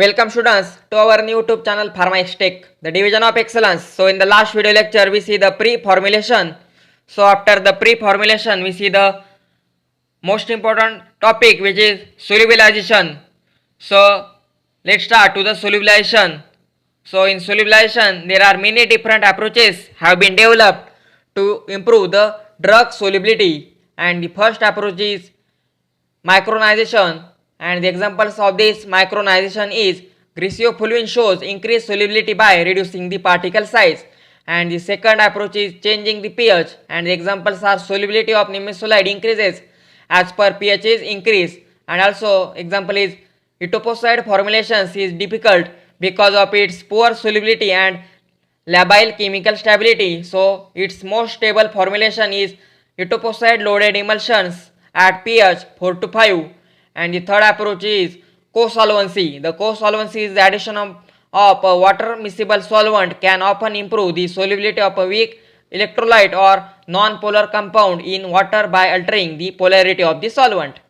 Welcome students to our new YouTube channel PharmaXtech, the division of excellence. So in the last video lecture we see the pre-formulation. So after the pre-formulation we see the most important topic which is solubilization. So let's start to the solubilization. So in solubilization there are many different approaches have been developed to improve the drug solubility, and the first approach is micronization, and the examples of this micronization is griseofulvin shows increased solubility by reducing the particle size, and the second approach is changing the pH, and the examples are solubility of nimesulide increases as per pH is increased, and also example is etoposide formulations is difficult because of its poor solubility and labile chemical stability. So its most stable formulation is etoposide loaded emulsions at pH 4 to 5. And the third approach is co-solvency. The co-solvency is the addition of a water miscible solvent can often improve the solubility of a weak electrolyte or non-polar compound in water by altering the polarity of the solvent.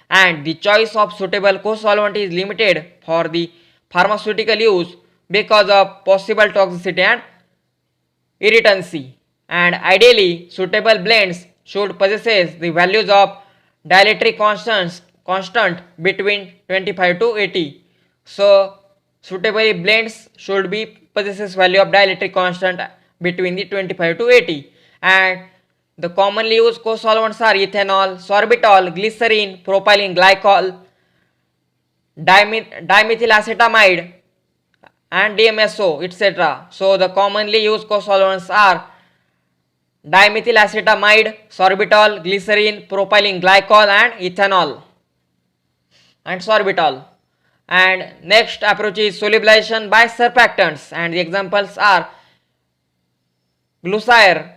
And the choice of suitable co-solvent is limited for the pharmaceutical use because of possible toxicity and irritancy, and ideally suitable blends should possess the values of dielectric constant between 25 to 80. So suitable blends should be possesses value of dielectric constant between the 25 to 80, and the commonly used co-solvents are ethanol, sorbitol, glycerin, propylene glycol, dimethylacetamide and DMSO, etc. So the commonly used co-solvents are dimethylacetamide, sorbitol, glycerin, propylene glycol and ethanol and sorbitol. And next approach is solubilization by surfactants, and the examples are glucire.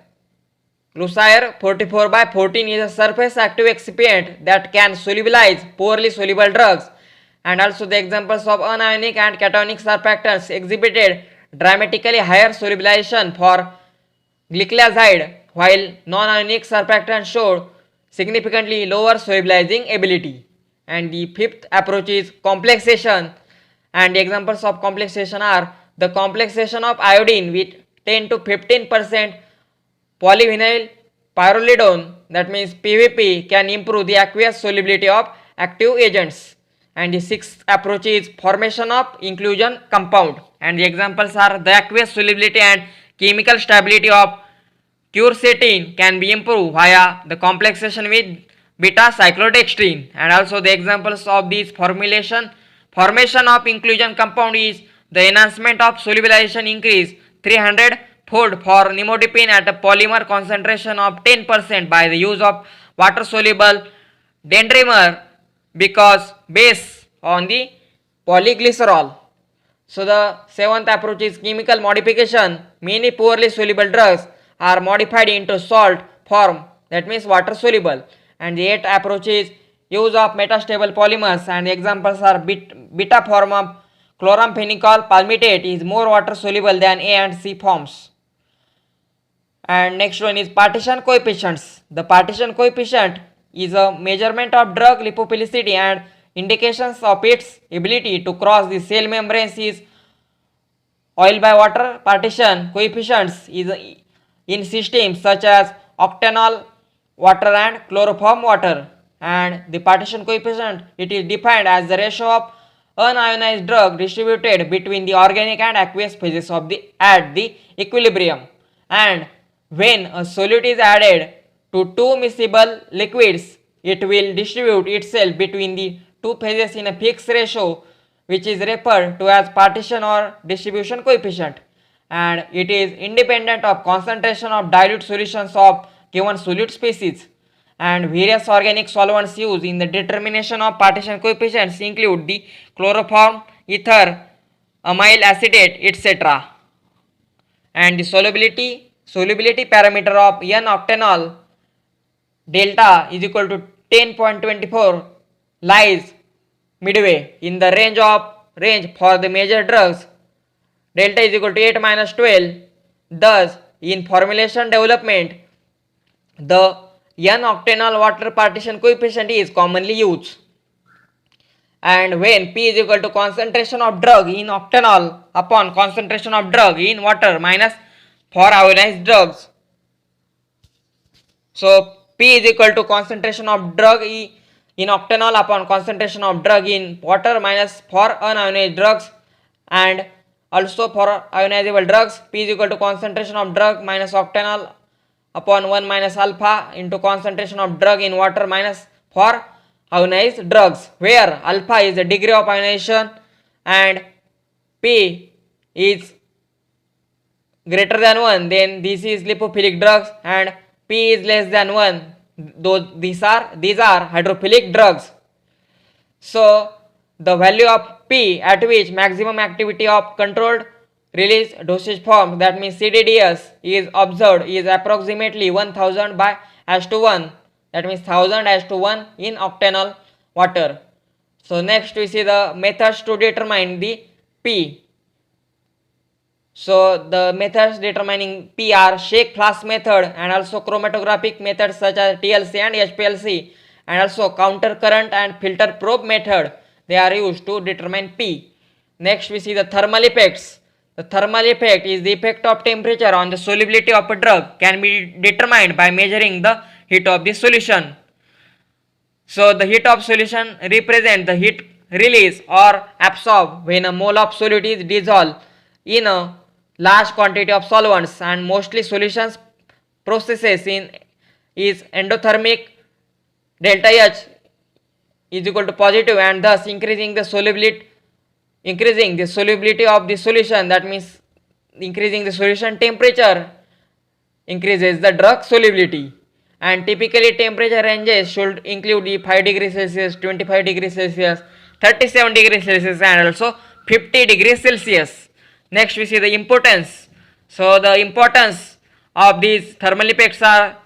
Glucire 44 by 14 is a surface active excipient that can solubilize poorly soluble drugs, and also the examples of anionic and cationic surfactants exhibited dramatically higher solubilization for glycoside, while non-ionic surfactants showed significantly lower solubilizing ability. And the fifth approach is complexation, and the examples of complexation are the complexation of iodine with 10 to 15% polyvinyl pyrrolidone, that means PVP, can improve the aqueous solubility of active agents. And the sixth approach is formation of inclusion compound, and the examples are the aqueous solubility and chemical stability of quercetin can be improved via the complexation with beta cyclodextrin, and also the examples of this formation of inclusion compound is the enhancement of solubilization increase 300 fold for nimodipine at a polymer concentration of 10% by the use of water soluble dendrimer because based on the polyglycerol. So the seventh approach is chemical modification. Many poorly soluble drugs are modified into salt form, that means water soluble. And the eighth approach is use of metastable polymers, and the examples are beta form of chloramphenicol palmitate is more water soluble than A and C forms. And next one is partition coefficients. The partition coefficient is a measurement of drug lipophilicity, and indications of its ability to cross the cell membranes is oil by water. Partition coefficients is in systems such as octanol water and chloroform water, and the partition coefficient, it is defined as the ratio of unionized drug distributed between the organic and aqueous phases of the at the equilibrium, and when a solute is added to two miscible liquids, it will distribute itself between the two phases in a fixed ratio, which is referred to as partition or distribution coefficient, and it is independent of concentration of dilute solutions of given solute species. And various organic solvents used in the determination of partition coefficients include the chloroform, ether, amyl acetate, etc. And the solubility parameter of N-octanol delta is equal to 10.24 lies midway in the range for the major drugs. Delta is equal to 8 minus 12. Thus, in formulation development, the N-octanol water partition coefficient is commonly used. And when P is equal to concentration of drug in octanol upon concentration of drug in water minus for ionized drugs. So P is equal to concentration of drug in octanol upon concentration of drug in water minus for unionized drugs, and also for ionizable drugs P is equal to concentration of drug minus octanol upon 1 minus alpha into concentration of drug in water minus for ionized drugs, where alpha is the degree of ionization and P is greater than 1, then this is lipophilic drugs, and P is less than 1, these are hydrophilic drugs. So the value of P at which maximum activity of controlled release dosage form, that means CDDS, is observed is approximately 1000 by /1, that means 1000 /1 in octanol water. So next we see the methods to determine the P. So the methods determining P are shake flask method and also chromatographic methods such as TLC and HPLC, and also counter current and filter probe method. They are used to determine P. Next we see the thermal effects. The thermal effect is the effect of temperature on the solubility of a drug, can be determined by measuring the heat of the solution. So the heat of solution represents the heat release or absorbed when a mole of solute is dissolved in a large quantity of solvents, and mostly solutions processes in is endothermic. Delta H is equal to positive, and thus increasing the solubility of the solution, that means increasing the solution temperature increases the drug solubility. And typically temperature ranges should include the 5 degrees Celsius, 25 degrees Celsius, 37 degrees Celsius, and also 50 degrees Celsius. Next we see the importance. So the importance of these thermal effects are: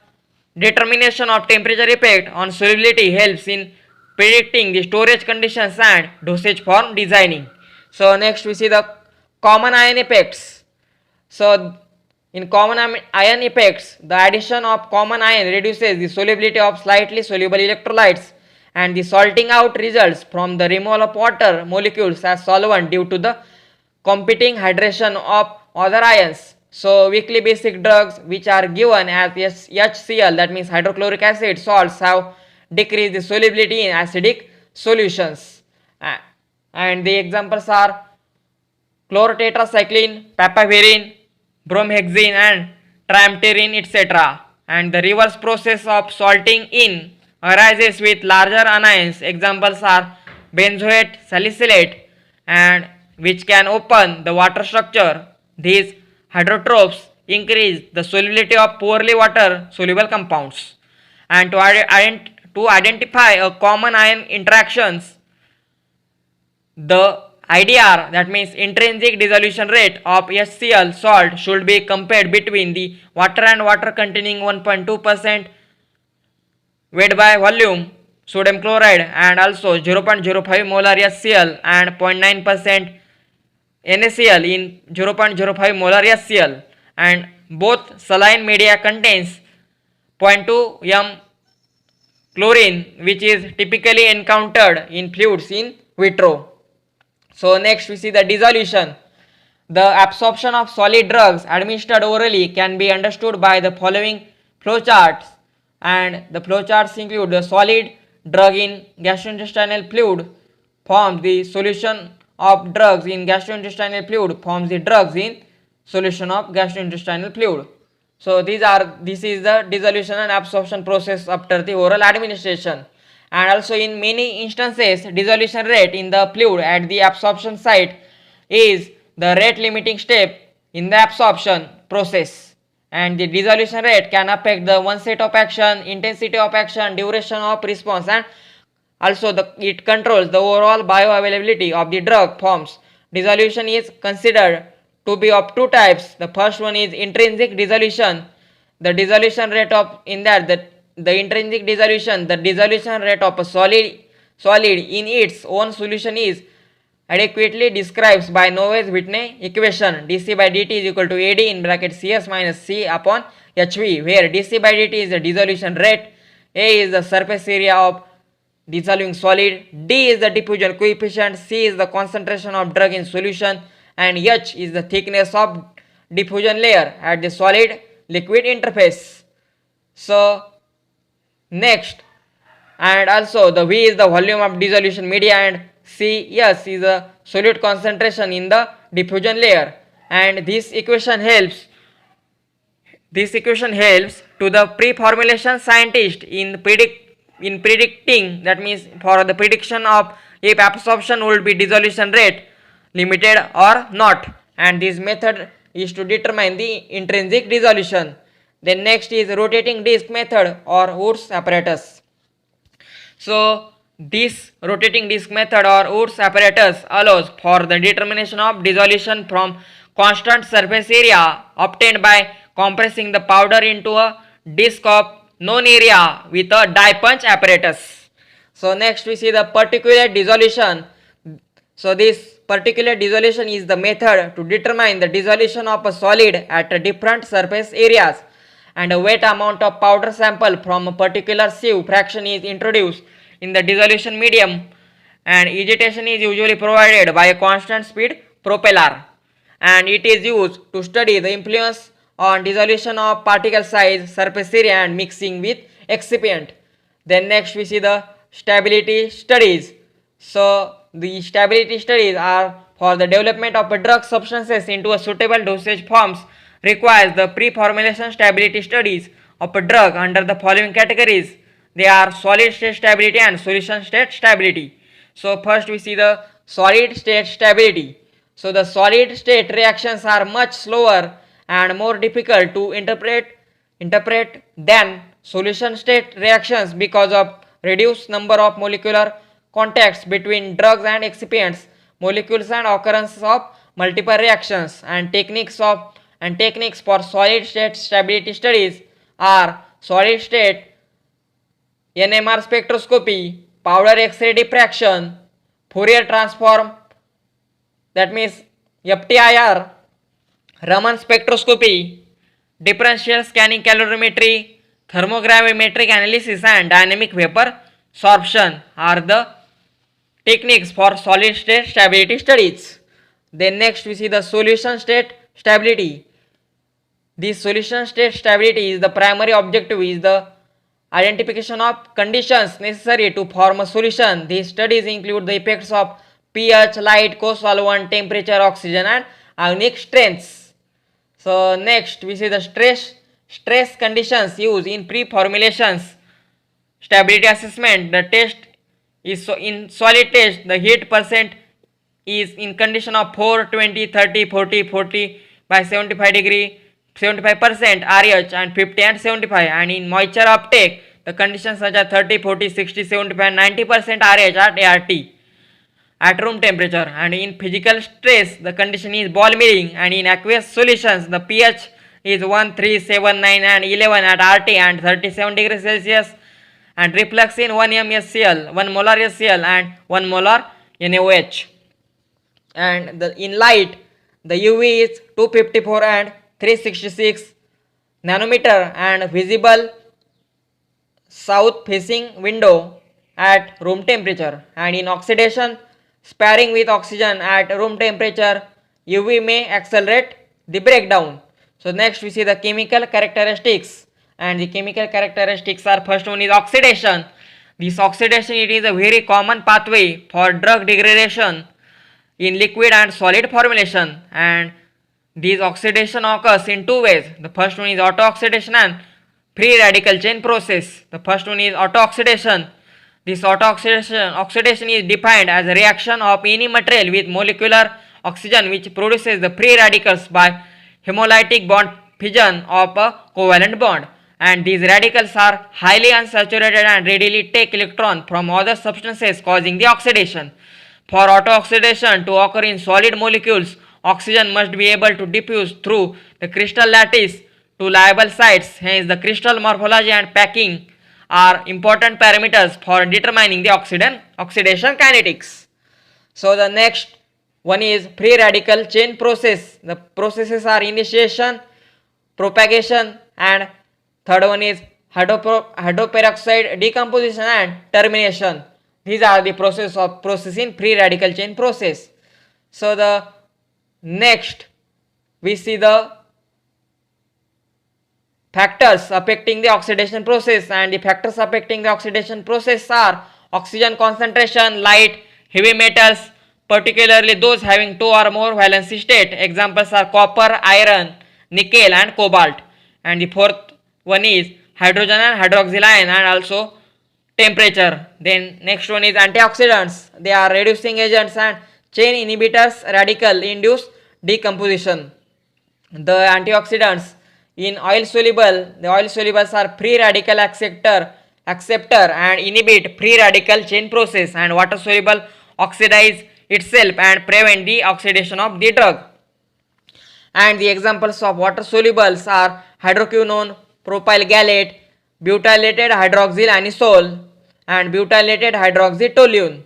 determination of temperature effect on solubility helps in predicting the storage conditions and dosage form designing. So next we see the common ion effects. So in common ion effects, the addition of common ion reduces the solubility of slightly soluble electrolytes, and the salting out results from the removal of water molecules as solvent due to the competing hydration of other ions. So weakly basic drugs which are given as HCl, that means hydrochloric acid salts, have decreased the solubility in acidic solutions. And the examples are chlorotetracycline, papaverine, bromhexine, and trimethylene, etc. And the reverse process of salting in arises with larger anions. Examples are benzoate, salicylate, and which can open the water structure. These hydrotrophs increase the solubility of poorly water soluble compounds. And to identify a common ion interactions, the IDR, that means intrinsic dissolution rate of HCl salt, should be compared between the water and water containing 1.2% weight by volume sodium chloride, and also 0.05 molar HCl and 0.9% NaCl in 0.05 molar HCl, and both saline media contains 0.2 m chlorine, which is typically encountered in fluids in vitro. So next we see the dissolution. The absorption of solid drugs administered orally can be understood by the following flowcharts, and the flowcharts include: the solid drug in gastrointestinal fluid forms the solution of drugs in gastrointestinal fluid forms the drugs in solution of gastrointestinal fluid. So this is the dissolution and absorption process after the oral administration. And also in many instances, dissolution rate in the fluid at the absorption site is the rate limiting step in the absorption process, and the dissolution rate can affect the onset of action, intensity of action, duration of response, and also it controls the overall bioavailability of the drug forms. Dissolution is considered to be of two types. The first one is intrinsic dissolution. The dissolution rate of the intrinsic dissolution, the dissolution rate of a solid in its own solution is adequately described by Noyes-Whitney equation. dC by dt is equal to AD in bracket CS minus C upon HV, where dC by dt is the dissolution rate, A is the surface area of dissolving solid, D is the diffusion coefficient, C is the concentration of drug in solution, and H is the thickness of diffusion layer at the solid liquid interface. So next, and also the V is the volume of dissolution media, and Cs is the solute concentration in the diffusion layer. And this equation helps to the pre-formulation scientist in predicting, that means for the prediction of if absorption would be dissolution rate limited or not, and this method is to determine the intrinsic dissolution. Then next is rotating disc method or Wood's apparatus. So this rotating disc method or Wood's apparatus allows for the determination of dissolution from constant surface area obtained by compressing the powder into a disc of known area with a die punch apparatus. So next we see the particulate dissolution. So this particulate dissolution is the method to determine the dissolution of a solid at different surface areas, and a weight amount of powder sample from a particular sieve fraction is introduced in the dissolution medium, and agitation is usually provided by a constant speed propeller, and it is used to study the influence on dissolution of particle size, surface area, and mixing with excipient. Then next we see the stability studies. So the stability studies are for the development of a drug substances into a suitable dosage forms, requires the pre-formulation stability studies of a drug under the following categories. They are solid state stability and solution state stability. So first we see the solid state stability. So the solid state reactions are much slower and more difficult to interpret than solution state reactions because of reduced number of molecular contacts between drugs and excipients, molecules, and occurrence of multiple reactions. And techniques for solid state stability studies are solid state NMR spectroscopy, powder X-ray diffraction, Fourier transform, that means FTIR, Raman spectroscopy, differential scanning calorimetry, thermogravimetric analysis, and dynamic vapor sorption are the techniques for solid state stability studies. Then next we see the solution state stability. This solution state stability is the primary objective is the identification of conditions necessary to form a solution. These studies include the effects of pH, light, co-solvent, temperature, oxygen, and ionic strengths. So next we see the stress conditions used in pre-formulations stability assessment. The test is in solid test, the heat percent is in condition of 4, 20, 30, 40, 40 by 75 degree, 75% RH, and 50 and 75, and in moisture uptake the conditions such as 30, 40, 60, 75 and 90% RH at ART at room temperature. And in physical stress the condition is ball milling, and in aqueous solutions the pH is 1, 3, 7, 9 and 11 at RT and 37 degrees Celsius, and reflux in 1 m SCl, 1 molar SCl and 1 molar NaOH. And in light the UV is 254 and 366 nanometer and visible south facing window at room temperature. And in oxidation, sparring with oxygen at room temperature, UV may accelerate the breakdown. So next we see the chemical characteristics, and the chemical characteristics are, first one is oxidation. This oxidation, it is a very common pathway for drug degradation in liquid and solid formulation, and this oxidation occurs in two ways. The first one is auto-oxidation and free radical chain process. The first one is auto-oxidation. This auto-oxidation is defined as a reaction of any material with molecular oxygen which produces the free radicals by hemolytic bond fission of a covalent bond, and these radicals are highly unsaturated and readily take electron from other substances, causing the oxidation. For auto-oxidation to occur in solid molecules, oxygen must be able to diffuse through the crystal lattice to liable sites. Hence, the crystal morphology and packing are important parameters for determining the oxidation kinetics. So the next one is free radical chain process. The processes are initiation, propagation, and third one is hydroperoxide decomposition and termination. These are the process in free radical chain process. So the next we see the factors affecting the oxidation process, and the factors affecting the oxidation process are oxygen concentration, light, heavy metals, particularly those having two or more valency state. Examples are copper, iron, nickel and cobalt. And the fourth one is hydrogen and hydroxyl ion, and also temperature. Then next one is antioxidants. They are reducing agents and chain inhibitors, radical induce decomposition. The antioxidants in oil soluble, the oil solubles are free radical acceptor and inhibit free radical chain process, and water soluble oxidize itself and prevent the oxidation of the drug. And the examples of water solubles are hydroquinone, propyl gallate, butylated hydroxyl anisole and butylated hydroxytoluene,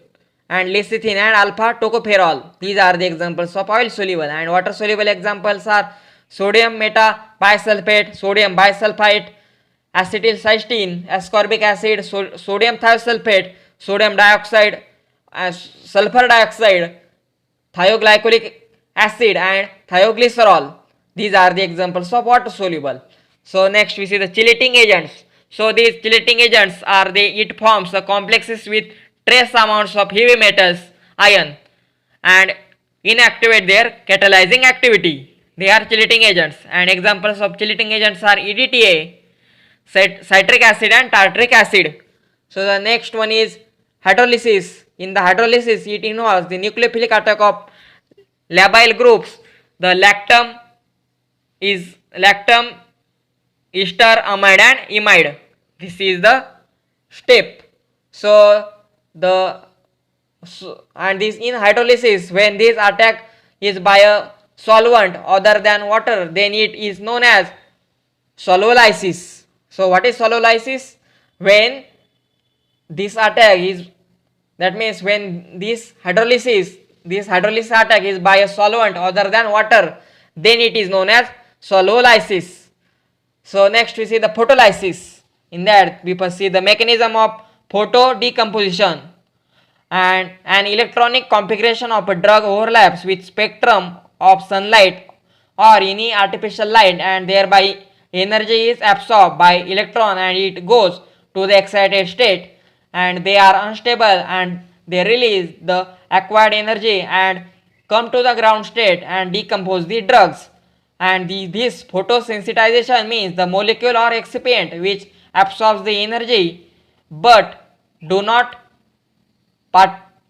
and lecithin and alpha tocopherol. These are the examples of oil soluble. And water soluble examples are sodium metabisulfate, sodium bisulfite, acetylcysteine, ascorbic acid, sodium thiosulfate, sodium dioxide, sulfur dioxide, thioglycolic acid and thioglycerol. These are the examples of water soluble. So next we see the chiliating agents. So these chiliating agents are it forms the complexes with trace amounts of heavy metals, iron, and inactivate their catalyzing activity. They are chiliating agents, and examples of chiliating agents are EDTA, citric acid and tartaric acid. So the next one is hydrolysis. In the hydrolysis, it involves the nucleophilic attack of labile groups. The lactam, ester, amide and imide. This is the step. And this in hydrolysis, when this attack is by a solvent other than water, then it is known as solubilization. So what is solubilization? When this attack is, that means when this hydrolysis attack is by a solvent other than water, then it is known as solubilization. So next we see the photolysis. In that we see the mechanism of photo decomposition, and an electronic configuration of a drug overlaps with spectrum of sunlight or any artificial light, and thereby energy is absorbed by electron and it goes to the excited state, and they are unstable and they release the acquired energy and come to the ground state and decompose the drugs. And this photosensitization means the molecule or excipient which absorbs the energy but do not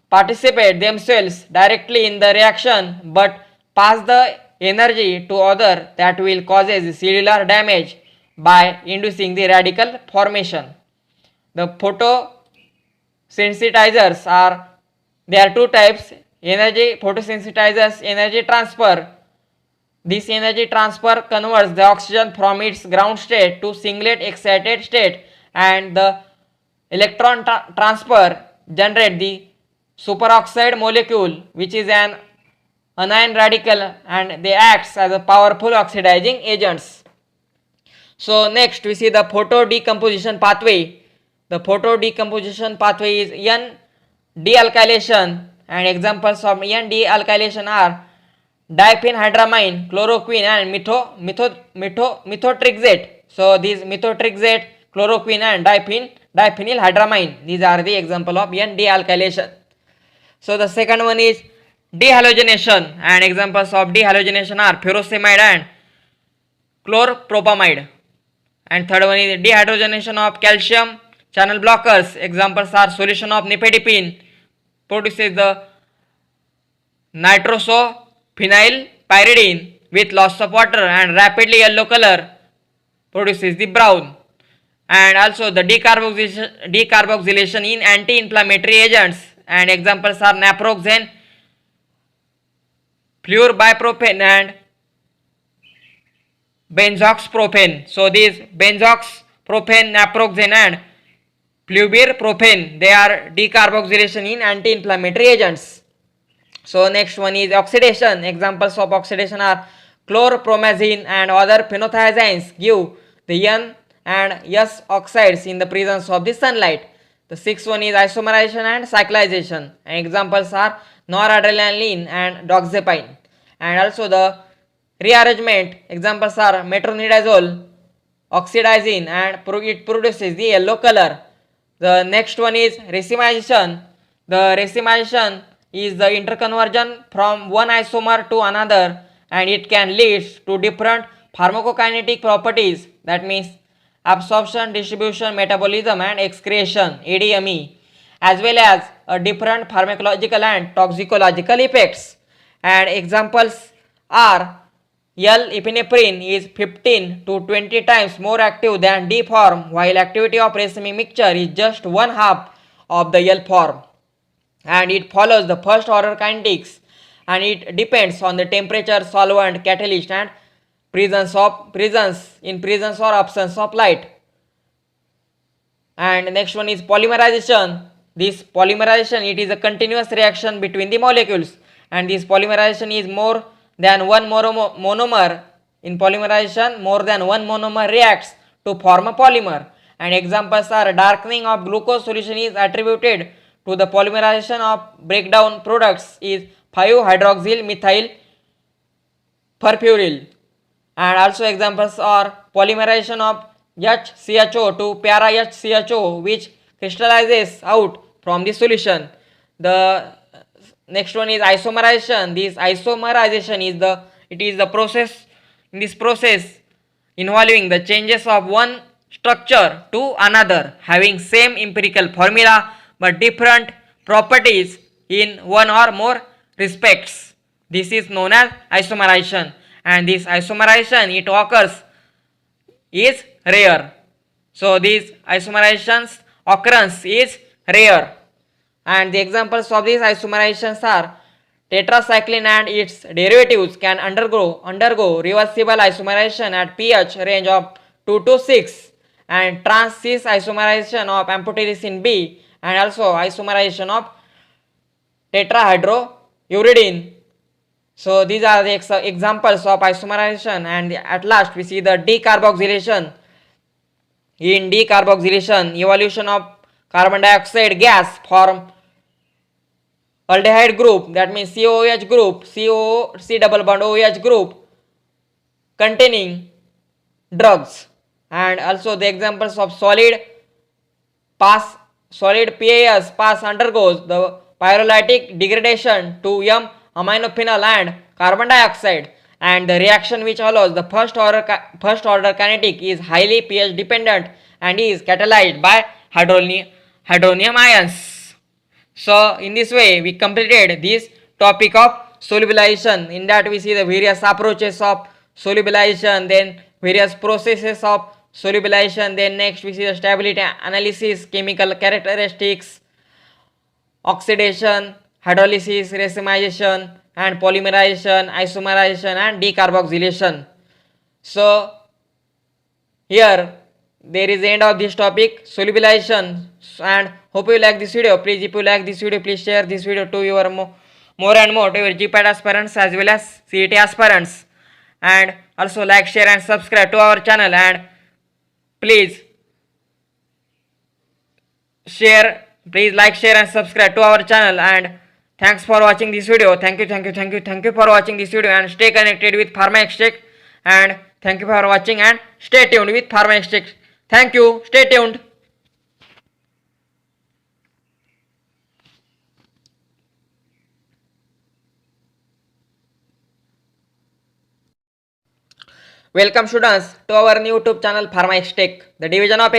participate themselves directly in the reaction but pass the energy to other that will causes cellular damage by inducing the radical formation. The photosensitizers there are two types: photosensitizers energy transfer. This energy transfer converts the oxygen from its ground state to singlet excited state, and the electron transfer generate the superoxide molecule which is an anion radical, and they acts as a powerful oxidizing agents. So next we see the photo decomposition pathway. The photo decomposition pathway is N dealkylation, and examples of N dealkylation are diphenhydramine, chloroquine and methotrexate. So these methotrexate, chloroquine and diphenylhydramine, these are the example of N dealkylation. So the second one is dehalogenation, and examples of dehalogenation are furosemide and chloropropamide. And third one is dehydrogenation of calcium channel blockers. Examples are solution of nifedipine produces the nitrosophenylpyridine with loss of water and rapidly yellow color produces the brown. And also the decarboxylation in anti-inflammatory agents, and examples are naproxen, fluorbiprofen and benzoxprofen. So these benzoxprofen, naproxen and fluorbiprofen, they are decarboxylation in anti-inflammatory agents. So next one is oxidation. Examples of oxidation are chlorpromazine and other phenothiazines give the N and S oxides in the presence of the sunlight. The sixth one is isomerization and cyclization. And examples are noradrenaline and doxepine. And also the rearrangement examples are metronidazole, oxidizing, and it produces the yellow color. The next one is racemization. The racemization is the interconversion from one isomer to another, and it can lead to different pharmacokinetic properties, that means absorption, distribution, metabolism, and excretion, ADME, as well as different pharmacological and toxicological effects. And examples are L-epinephrine is 15 to 20 times more active than D form, while activity of racemic mixture is just one half of the L form. And it follows the first order kinetics, and it depends on the temperature, solvent, catalyst, and presence or absence of light. And next one is polymerization. This polymerization, it is a continuous reaction between the molecules, and this polymerization is more than one monomer. In polymerization, more than one monomer reacts to form a polymer. And examples are darkening of glucose solution is attributed to the polymerization of breakdown products is 5-hydroxyl methyl furfuryl. And also examples are polymerization of HCHO to para-HCHO, which crystallizes out from the solution. The next one is isomerization. This isomerization is the process. In this process involving the changes of one structure to another, having same empirical formula but different properties in one or more respects. This is known as isomerization, and this isomerization, it occurs is rare. So these isomerizations occurrence is rare, and the examples of these isomerizations are tetracycline and its derivatives can undergo reversible isomerization at pH range of 2 to 6, and trans-cis isomerization of amphotericin B, and also isomerization of tetrahydrouridine. So these are the examples of isomerization. And at last we see the decarboxylation. In decarboxylation, evolution of carbon dioxide gas form aldehyde group, that means COOH group, C double bond OH group containing drugs. And also the examples of solid PAS undergoes the pyrolytic degradation to aminophenol and carbon dioxide, and the reaction which allows the first order kinetic is highly pH dependent and is catalyzed by hydronium ions. So in this way we completed this topic of solubilization. In that we see the various approaches of solubilization, then various processes of solubilization, then next we see the stability analysis, chemical characteristics, oxidation, hydrolysis, racemization, and polymerization, isomerization, and decarboxylation. So here there is the end of this topic, solubilization. And hope you like this video. Please, if you like this video, please share this video to your more and more to your GPAT aspirants as well as CET aspirants. And also like, share, and subscribe to our channel. And please like, share, and subscribe to our channel. And thanks for watching this video. Thank you for watching this video, and stay connected with Pharma Extract. And thank you for watching, and stay tuned with Pharma Extract. Thank you. Stay tuned. Welcome students to our new YouTube channel Pharma Extract, the division of